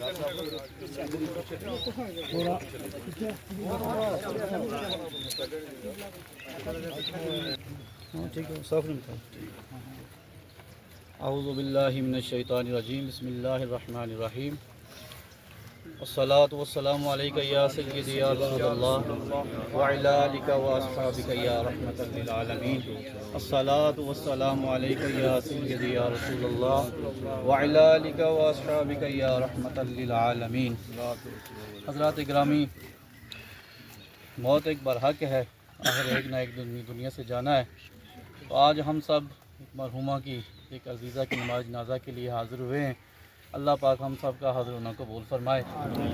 اعوذ باللہ من الشیطان الرجیم، بسم اللہ الرحمن الرحیم۔ الصلاۃ والسلام علیک یا سیدی یا رسول اللہ وعلی آلک واصحابک یا رحمۃ للعالمین۔ الصلاۃ والسلام علیک یا سیدی یا رسول اللہ وعلی آلک واصحابک یا رحمۃ للعالمین۔ حضرات گرامی، موت ایک برحق ہے، آخر ایک نہ ایک دنیا سے جانا ہے۔ تو آج ہم سب مرحومہ کی ایک عزیزہ کی نماز جنازہ کے لیے حاضر ہوئے ہیں۔ اللہ پاک ہم سب کا حاضر ہونا قبول فرمائے،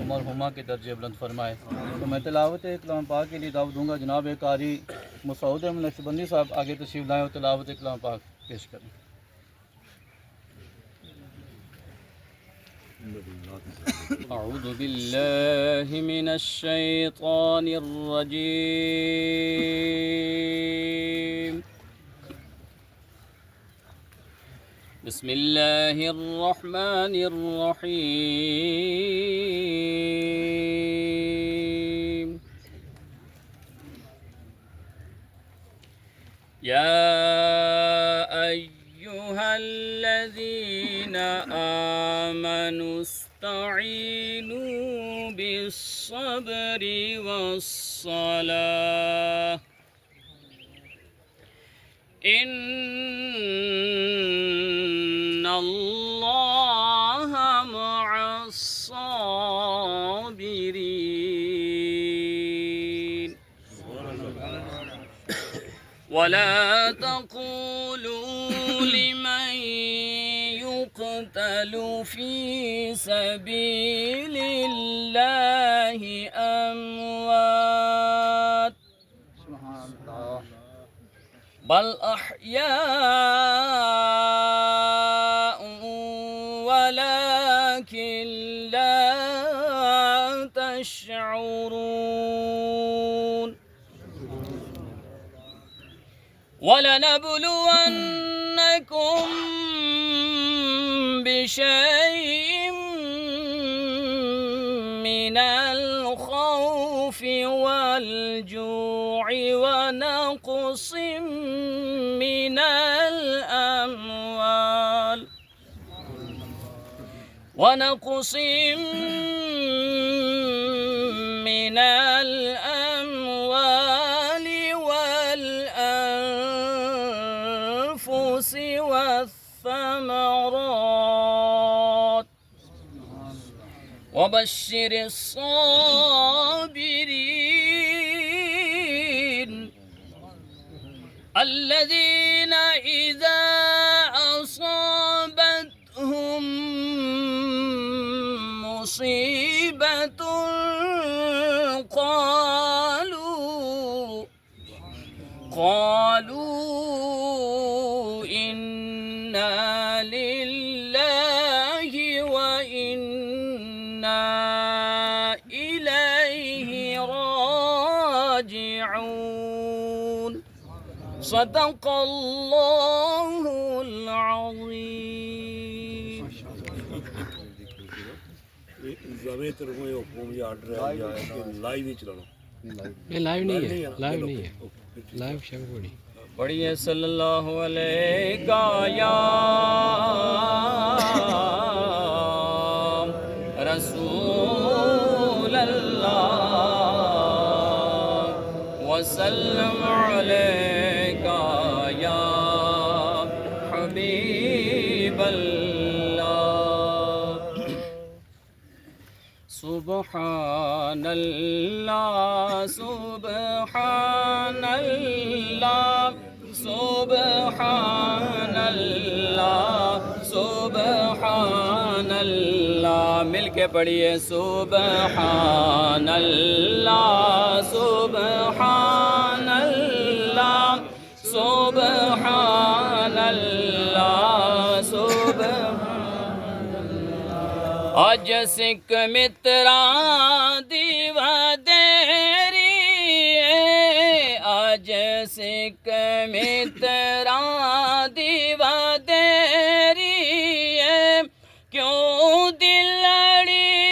مرحومہ کے درجے بلند فرمائے۔ تو میں تلاوت کلام پاک کے لیے دعوت دوں گا، جناب قاری مسعود احمد نقشبندی صاحب آگے تشریف لائیں اور تلاوت کلام پاک پیش کریں۔ اعوذ باللہ من الشیطان الرجیم، بسم اللہ الرحمن الرحیم۔ یا ایہا الذین آمنوا استعینوا بالصبر والصلاة ان اللہ مع الصابرین۔ ولا تقولوا لمن يقتل في سبيل الله أموات بل أحياء ولكن لا تشعرون۔ وَلَنَبْلُوَنَّكُمْ بِشَيْءٍ مِّنَ الْخَوْفِ وَالْجُوعِ وَنَقْصٍ مِّنَ الْأَمْوَالِ والأنفس والثمرات وبشر الصابرين الذين إذا أصابتهم مصيبة قالوا إنا لله وإنا إليه راجعون۔ صدق اللہ العظیم۔ لائیو نہیں ہے، لائیو نہیں ہے، لائیو شب بڑی پڑھیے صلی اللہ علیہ یا رسول اللہ وسلم علیہ یا حبیب اللہ۔ سبحان اللہ سبحان اللہ سبحان اللہ سبحان اللہ، مل کے پڑھیے سبحان اللہ سبحان اللہ سبحان اللہ سبحان اللہ۔ آج سکھ مترا دیوا دیری، آج سکھ مترا دیوا دیری، کیوں دل لڑی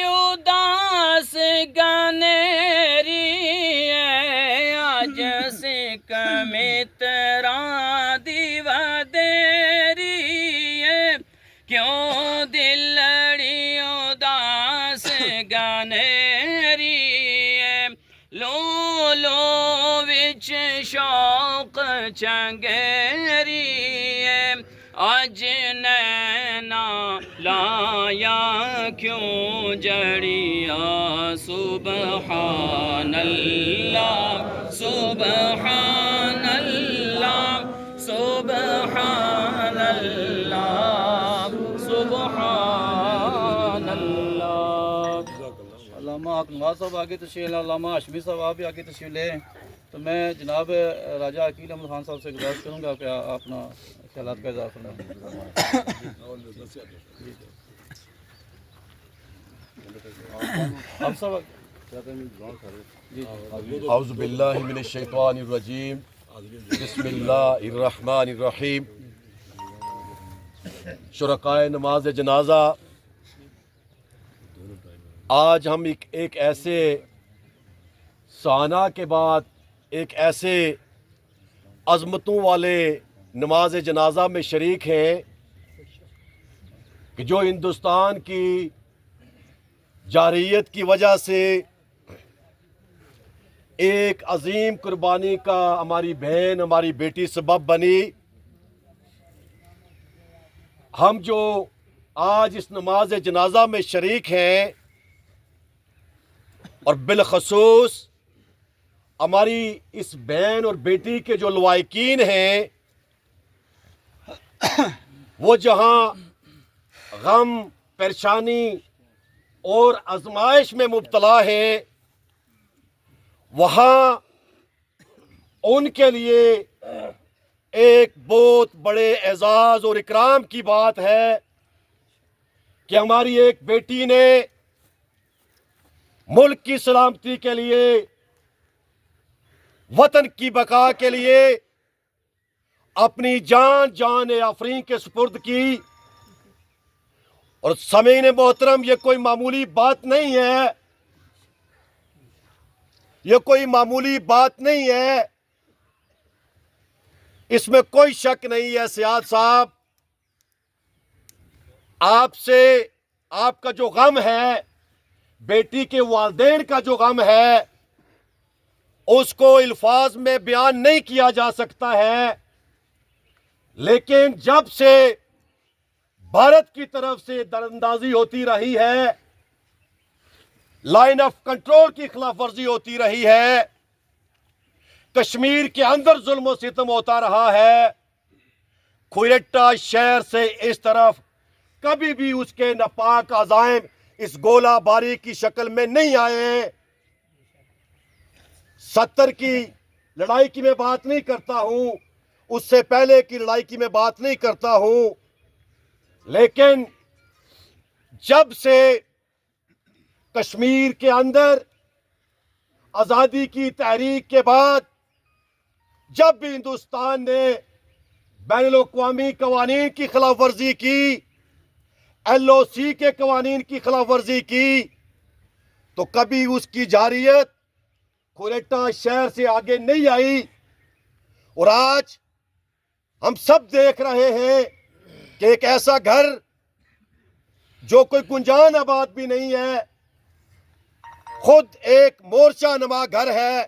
شوق چنگیری آج نینا لایا کیوں جڑیا سبحان اللہ سبحان اللہ سبحان اللہ سبحان اللہ۔ علامہ اکمال صاحب آگے تشریف لیں، علامہ ہاشمی صاحب آپ بھی آگے تشریف لیں۔ تو میں جناب راجہ عقیل احمد خان صاحب سے گزارش کروں گا کہ آپ اپنا خیالات کا اظہار فرمائیں۔ آپ صاحب اعوذ باللہ من الشیطان الرجیم، بسم اللہ الرحمن الرحیم۔ شرکائے نماز جنازہ، آج ہم ایک ایسے سانحہ کے بعد ایک ایسے عظمتوں والے نماز جنازہ میں شریک ہیں کہ جو ہندوستان کی جارحیت کی وجہ سے ایک عظیم قربانی کا ہماری بہن ہماری بیٹی سبب بنی۔ ہم جو آج اس نماز جنازہ میں شریک ہیں اور بالخصوص ہماری اس بہن اور بیٹی کے جو لوائقین ہیں، وہ جہاں غم، پریشانی اور آزمائش میں مبتلا ہیں، وہاں ان کے لیے ایک بہت بڑے اعزاز اور اکرام کی بات ہے کہ ہماری ایک بیٹی نے ملک کی سلامتی کے لیے، وطن کی بقا کے لیے اپنی جان آفرین کے سپرد کی۔ اور سامعین محترم، یہ کوئی معمولی بات نہیں ہے، یہ کوئی معمولی بات نہیں ہے، اس میں کوئی شک نہیں ہے۔ سیاد صاحب، آپ سے آپ کا جو غم ہے، بیٹی کے والدین کا جو غم ہے، اس کو الفاظ میں بیان نہیں کیا جا سکتا ہے، لیکن جب سے بھارت کی طرف سے دراندازی ہوتی رہی ہے، لائن آف کنٹرول کی خلاف ورزی ہوتی رہی ہے، کشمیر کے اندر ظلم و ستم ہوتا رہا ہے، کوئٹہ شہر سے اس طرف کبھی بھی اس کے ناپاک عزائم اس گولہ باری کی شکل میں نہیں آئے ہیں۔ 70 کی لڑائی کی میں بات نہیں کرتا ہوں، اس سے پہلے کی لڑائی کی میں بات نہیں کرتا ہوں، لیکن جب سے کشمیر کے اندر آزادی کی تحریک کے بعد جب بھی ہندوستان نے بین الاقوامی قوانین کی خلاف ورزی کی، LOC کے قوانین کی خلاف ورزی کی، تو کبھی اس کی جارحیت کوئٹہ شہر سے آگے نہیں آئی۔ اور آج ہم سب دیکھ رہے ہیں کہ ایک ایسا گھر جو کوئی گنجان آباد بھی نہیں ہے، خود ایک مورچہ نما گھر ہے،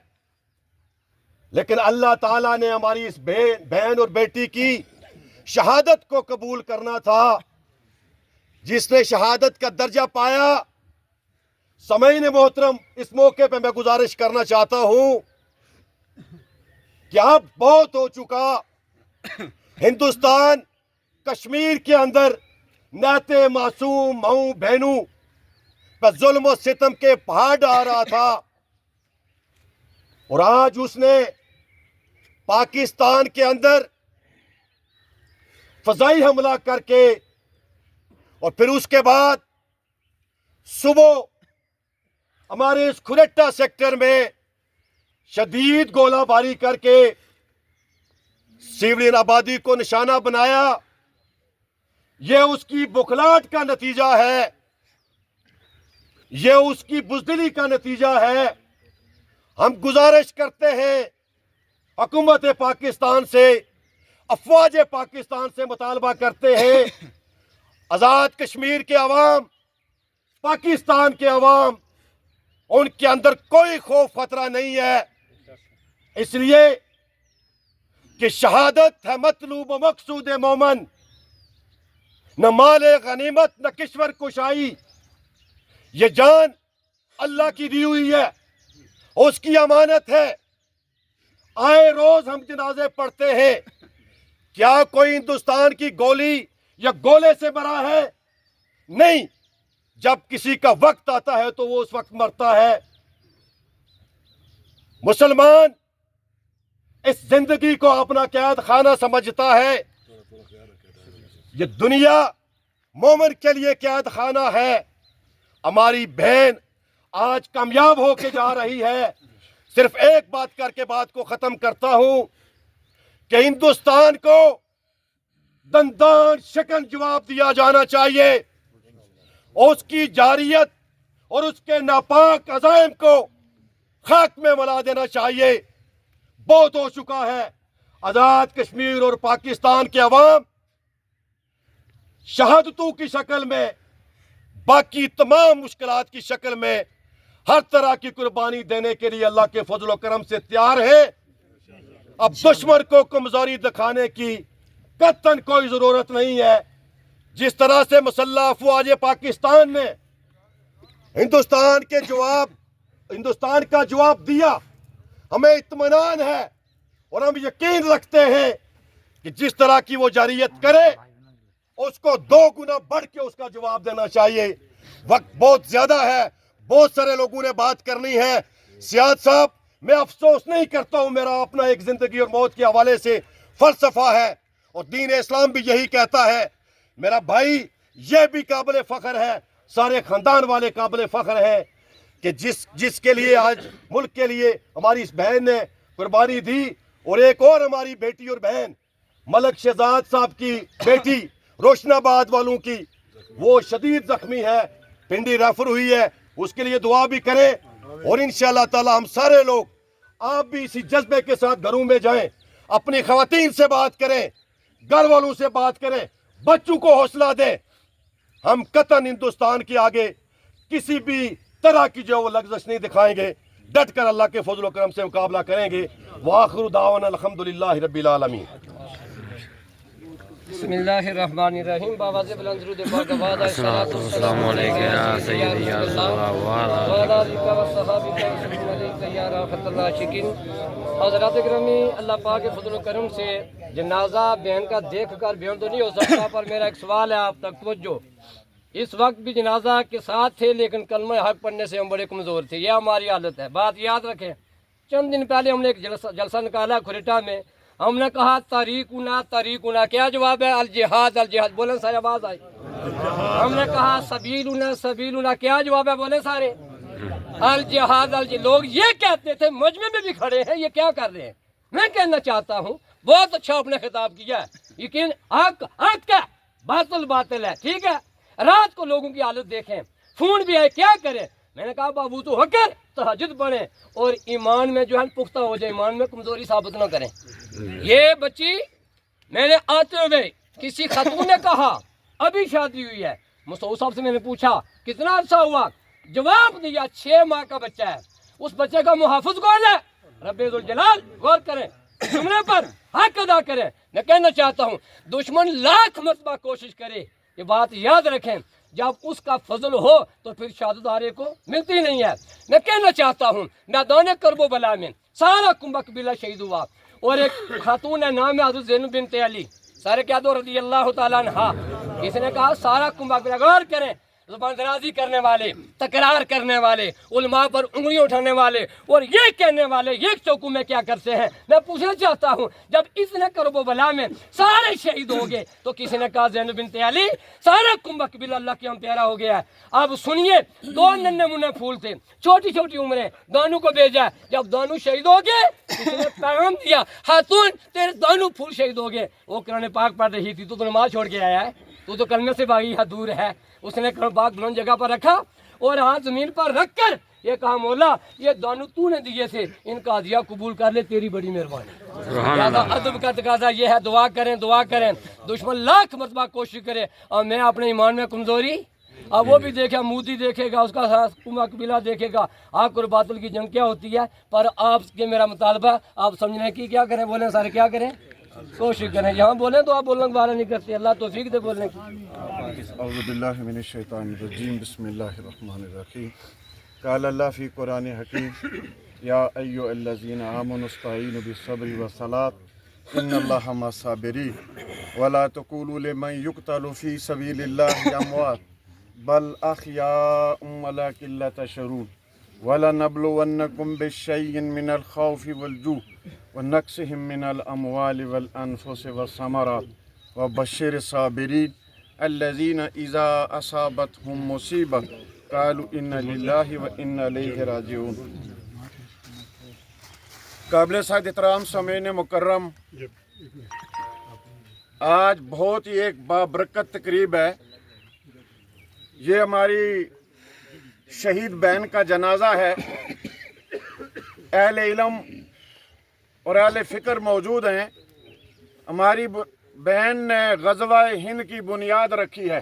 لیکن اللہ تعالیٰ نے ہماری اس بہن اور بیٹی کی شہادت کو قبول کرنا تھا۔ جس نے شہادت کا درجہ پایا، سامعین محترم، اس موقع پہ میں گزارش کرنا چاہتا ہوں کہ اب بہت ہو چکا۔ ہندوستان کشمیر کے اندر نہتے معصوم ماؤں بہنوں پہ ظلم و ستم کے پہاڑ ڈال رہا تھا، اور آج اس نے پاکستان کے اندر فضائی حملہ کر کے اور پھر اس کے بعد صبح ہمارے اس کوئٹہ سیکٹر میں شدید گولہ باری کر کے سیولین آبادی کو نشانہ بنایا۔ یہ اس کی بخلاہٹ کا نتیجہ ہے، یہ اس کی بزدلی کا نتیجہ ہے۔ ہم گزارش کرتے ہیں حکومت پاکستان سے، افواج پاکستان سے مطالبہ کرتے ہیں، آزاد کشمیر کے عوام، پاکستان کے عوام، ان کے اندر کوئی خوف خطرہ نہیں ہے، اس لیے کہ شہادت ہے مطلوب و مقصود مومن، نہ مال غنیمت نہ کشور کشائی، یہ جان اللہ کی دی ہوئی ہے، اس کی امانت ہے۔ آئے روز ہم جنازے پڑھتے ہیں، کیا کوئی ہندوستان کی گولی یا گولے سے مرا ہے؟ نہیں، جب کسی کا وقت آتا ہے تو وہ اس وقت مرتا ہے۔ مسلمان اس زندگی کو اپنا قید خانہ سمجھتا ہے، یہ دنیا مومن کے لیے قید خانہ ہے۔ ہماری بہن آج کامیاب ہو کے جا رہی ہے۔ صرف ایک بات کر کے بات کو ختم کرتا ہوں کہ ہندوستان کو دندان شکن جواب دیا جانا چاہیے، اس کی جارحیت اور اس کے ناپاک عزائم کو خاک میں ملا دینا چاہیے۔ بہت ہو چکا ہے۔ آزاد کشمیر اور پاکستان کے عوام شہادتوں کی شکل میں، باقی تمام مشکلات کی شکل میں ہر طرح کی قربانی دینے کے لیے اللہ کے فضل و کرم سے تیار ہے۔ اب دشمن کو کمزوری دکھانے کی قطعاً کوئی ضرورت نہیں ہے۔ جس طرح سے مسلح افواج پاکستان نے ہندوستان کا جواب دیا، ہمیں اطمینان ہے اور ہم یقین رکھتے ہیں کہ جس طرح کی وہ جارحیت کرے اس کو 2 گنا بڑھ کے اس کا جواب دینا چاہیے۔ وقت بہت زیادہ ہے، بہت سارے لوگوں نے بات کرنی ہے۔ سیاد صاحب، میں افسوس نہیں کرتا ہوں، میرا اپنا ایک زندگی اور موت کے حوالے سے فلسفہ ہے اور دین اسلام بھی یہی کہتا ہے۔ میرا بھائی یہ بھی قابل فخر ہے، سارے خاندان والے قابل فخر ہیں کہ جس کے لیے آج ملک کے لیے ہماری اس بہن نے قربانی دی، اور ایک اور ہماری بیٹی اور بہن ملک شہزاد صاحب کی بیٹی روشن آباد والوں کی، وہ شدید زخمی ہے، پنڈی ریفر ہوئی ہے، اس کے لیے دعا بھی کریں۔ اور انشاءاللہ تعالی ہم سارے لوگ، آپ بھی اسی جذبے کے ساتھ گھروں میں جائیں، اپنی خواتین سے بات کریں، گھر والوں سے بات کریں، بچوں کو حوصلہ دیں۔ ہم قطعاً ہندوستان کے آگے کسی بھی طرح کی جو وہ لغزش نہیں دکھائیں گے، ڈٹ کر اللہ کے فضل و کرم سے مقابلہ کریں گے۔ وآخر دعوانا الحمدللہ رب العالمین۔ بسم اللہ الرحمن الرحیم۔ باواز بلند درود پاک آباد ہے۔ السلام علیکم یا سیدی یا رسول اللہ وعلیٰ آلہ و صحابہ علیہ یا رحمت اللہ شکین۔ حضرات گرامی، اللہ پاک کے فضل و کرم سے جنازہ بہن کا دیکھ کر بیان تو نہیں ہو سکتا، پر میرا ایک سوال ہے آپ تک توجہ۔ اس وقت بھی جنازہ کے ساتھ تھے، لیکن کلمہ حق پڑھنے سے ہم بڑے کمزور تھے، یہ ہماری حالت ہے۔ بات یاد رکھیں، چند دن پہلے ہم نے ایک جلسہ نکالا کھریٹا میں، ہم نے کہا طریقنا، کیا جواب ہے؟ الجہاد الجہاد، بولیں سارے، آواز آئی۔ ہم نے کہا سبیلنا، کیا جواب ہے؟ بولیں سارے، الجہاد الجہاد۔ لوگ یہ کہتے تھے، مجمع میں بھی کھڑے ہیں، یہ کیا کر رہے ہیں؟ میں کہنا چاہتا ہوں بہت اچھا آپ نے خطاب کیا ہے، یقین حق ہے، باطل ہے، ٹھیک ہے۔ رات کو لوگوں کی حالت دیکھیں، فون بھی آئے، کیا کریں؟ میں نے کہا بابو تو ہو کر تہجد پڑھیں اور ایمان میں جو ہے پختہ ہو جائے، ایمان میں کمزوری ثابت نہ کریں۔ یہ بچی میں نے آتے ہوئے کسی خاتون نے کہا ابھی شادی ہوئی ہے، مسعود صاحب سے میں نے پوچھا کتنا عرصہ ہوا، جواب دیا 6 ماہ کا بچہ ہے۔ اس بچے کا محافظ کون ہے؟ رب ذوالجلال۔ غور کریں جملے پر، حق ادا کریں۔ میں کہنا چاہتا ہوں دشمن لاکھ مرتبہ کوشش کرے، یہ بات یاد رکھیں، جب اس کا فضل ہو تو پھر شہادت دارے کو ملتی نہیں ہے۔ میں کہنا چاہتا ہوں میدان کرب و بلا میں سارا کنبہ قبیلہ شہید ہوا، اور ایک خاتون ہے، نام ہے حضرت زینب بنت علی، سارے کیا دو رضی اللہ تعالیٰ عنہا۔ اس نے کہا سارا کنبہ قبیلہ، غور کریں، زبان درازی کرنے والے، تکرار کرنے والے، علماء پر انگلیاں اٹھانے والے، اور یہ کہنے والے یہ چوکوں میں کیا کرتے ہیں۔ میں پوچھنا چاہتا ہوں جب اس نے کرب و بلا میں سارے شہید ہو گئے تو کسی نے کہا زینب بنت علی سارا کنبہ قبیلہ اللہ کے ہم پیارا ہو گیا ہے۔ اب سنیے، 2 ننھے منھے پھول تھے، چھوٹی چھوٹی عمریں، دونوں کو بھیجا، جب دونوں شہید ہو گئے کسی نے پیغام دیا خاتون تیرے دونوں پھول شہید ہو گئے۔ وہ قرآن پاک پڑھ رہی تھی، تو نماز چھوڑ کے آیا ہے، تو کلمے سے باغی ہے، دور ہے۔ اس نے قرآن پاک بلند جگہ پر رکھا اور ہاتھ زمین پر رکھ کر یہ کہا مولا یہ دونوں تو نے دیے تھے، ان کا ہدیہ قبول کر لے، تیری بڑی مہربانی۔ لہٰذا ادب کا تقاضا یہ ہے، دعا کریں، دعا کریں، دشمن لاکھ مرتبہ کوشش کرے اور میں اپنے ایمان میں کمزوری اب وہ بھی دیکھے، مودی دیکھے گا، اس کا حکومہ قبیلہ دیکھے گا حق اور باطل کی جنگ کیا ہوتی ہے۔ پر آپ کے میرا مطالبہ آپ سمجھنے کی کیا کریں، بولیں سارے کیا کریں، کوشش کریں، یہاں بولیں تو آپ بولنے والے نہیں کرتے، اللہ توفیق دے بولنے کی۔ اعوذ باللہ من الشیطان الرجیم، بسم اللہ الرحمن الرحیم۔ قال اللہ فی قرآن حکیم، یا ایھا الذین آمنوا استعینوا بالصبر والصلاۃ ان اللہ مع الصابرین ولا تقولوا لمن یقتل فی سبیل اللہ اموات بل احیاء ولکن لا تشعرون وَلَنَبْلُوَنَّكُمْ بِشَيْءٍ مِّنَ الْخَوْفِ وَالْجُوعِ وَنَقْصٍ مِّنَ الْأَمْوَالِ وَالْأَنفُسِ وَالثَّمَرَاتِ وَبَشِّرِ الصَّابِرِينَ الَّذِينَ إِذَا أَصَابَتْهُم مُّصِيبَةٌ قَالُوا إِنَّا لِلَّهِ وَإِنَّا إِلَيْهِ رَاجِعُونَ۔ قابل سعادت احترام سامعین مکرم، آج بہت ہی ایک بابرکت تقریب ہے۔ یہ ہماری شہید بہن کا جنازہ ہے۔ اہل علم اور اہل فکر موجود ہیں۔ ہماری بہن نے غزوہ ہند کی بنیاد رکھی ہے۔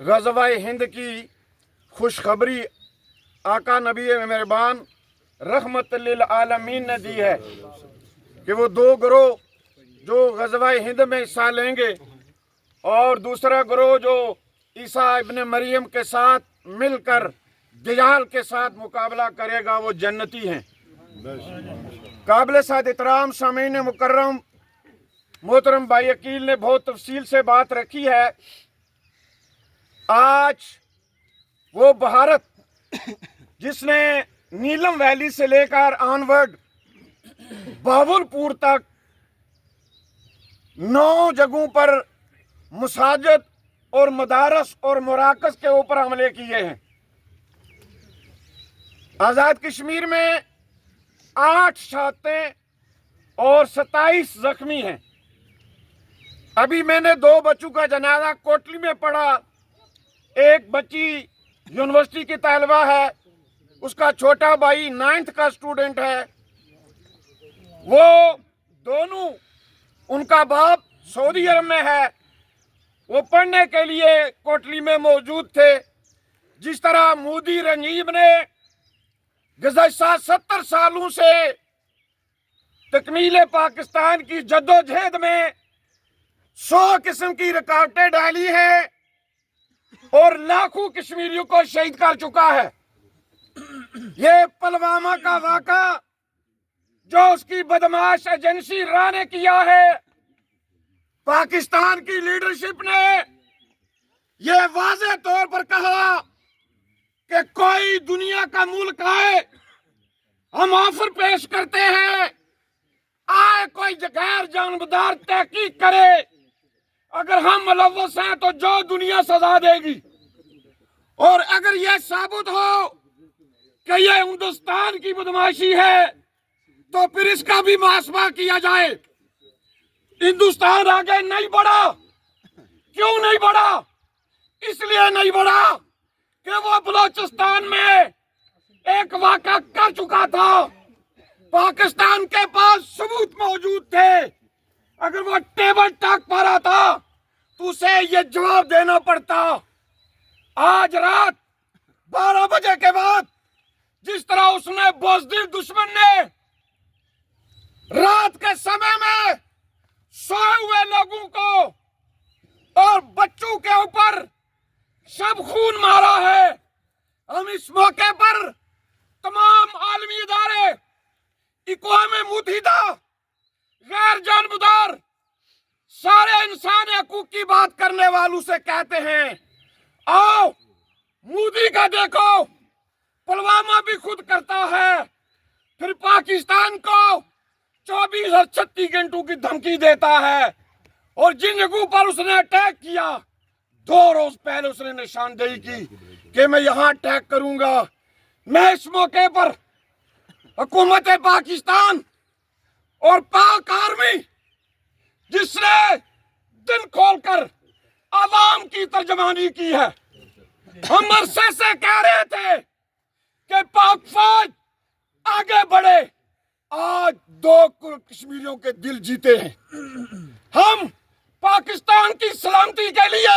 غزوہ ہند کی خوشخبری آقا نبی مہربان رحمت للعالمین نے دی ہے کہ وہ دو گروہ جو غزوہ ہند میں حصہ لیں گے اور دوسرا گروہ جو عیسیٰ ابن مریم کے ساتھ مل کر دجال کے ساتھ مقابلہ کرے گا، وہ جنتی ہیں۔ قابل سعادت احترام سامعین مکرم، محترم بھائی عقیل نے بہت تفصیل سے بات رکھی ہے۔ آج وہ بھارت جس نے نیلم ویلی سے لے کر آنورڈ باول پور تک 9 جگہوں پر مساجد اور مدارس اور مراکز کے اوپر حملے کیے ہیں۔ آزاد کشمیر میں 8 شہادتیں اور 27 زخمی ہیں۔ ابھی میں نے 2 بچوں کا جنازہ کوٹلی میں پڑھا۔ ایک بچی یونیورسٹی کی طالبہ ہے، اس کا چھوٹا بھائی 9th کا اسٹوڈنٹ ہے۔ وہ دونوں، ان کا باپ سعودی عرب میں ہے، وہ پڑھنے کے لیے کوٹلی میں موجود تھے۔ جس طرح مودی رنجیب نے گزشتہ 70 سالوں سے تکمیل پاکستان کی جدوجہد میں 100 قسم کی رکاوٹیں ڈالی ہیں اور لاکھوں کشمیریوں کو شہید کر چکا ہے۔ یہ پلوامہ کا واقعہ جو اس کی بدمعاش ایجنسی راہ نے کیا ہے، پاکستان کی لیڈرشپ نے یہ واضح طور پر کہا کہ کوئی دنیا کا ملک آئے، ہم آفر پیش کرتے ہیں، آئے کوئی غیر جانبدار تحقیق کرے، اگر ہم ملوث ہیں تو جو دنیا سزا دے گی، اور اگر یہ ثابت ہو کہ یہ ہندوستان کی بدمعاشی ہے تو پھر اس کا بھی محاسبہ کیا جائے۔ ہندوستان آگے نہیں بڑھا، کیوں نہیں بڑھا؟ اس لیے نہیں بڑھا کہ وہ بلوچستان میں ایک واقعہ کر چکا تھا، پاکستان کے پاس ثبوت موجود تھے، اگر وہ ٹیبل ٹاک پر آتا تو اسے یہ جواب دینا پڑتا۔ آج رات 12 بجے کے بعد جس طرح اس نے بزدل دشمن نے رات کے سمے میں سوئے ہوئے لوگوں کو اور بچوں کے اوپر شب خون مارا ہے، ہم اس موقع پر تمام عالمی ادارے، اقوام متحدہ، غیر جانبدار، سارے انسان حقوق کی بات کرنے والوں سے کہتے ہیں، آؤ مودی کا دیکھو، پلوامہ بھی خود کرتا ہے، پھر پاکستان کو 24 اور 36 گھنٹوں کی دھمکی دیتا ہے، اور جن جگہوں پر اس نے اٹیک کیا 2 روز پہلے اس نے نشاندہی کی کہ میں یہاں اٹیک کروں گا۔ میں اس موقع پر حکومت پاکستان اور پاک آرمی جس نے دن کھول کر عوام کی ترجمانی کی ہے، ہم عرصے سے کہہ رہے تھے کہ پاک فوج آگے بڑھے، آج 2 کشمیریوں کے دل جیتے ہیں۔ ہم پاکستان کی سلامتی کے لیے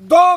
2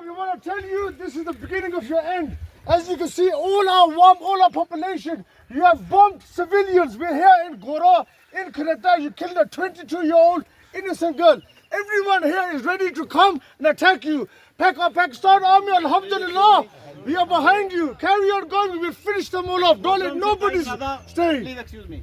We want to tell you, this is the beginning of your end. As you can see, all our population, you have bombed civilians. We're here in Gora, in Quetta. You killed a 22-year-old innocent girl. Everyone here is ready to come and attack you. Pakistan Army, alhamdulillah, we are behind you. Carry on going, we will finish them all off. Don't let nobody stay. Please excuse me.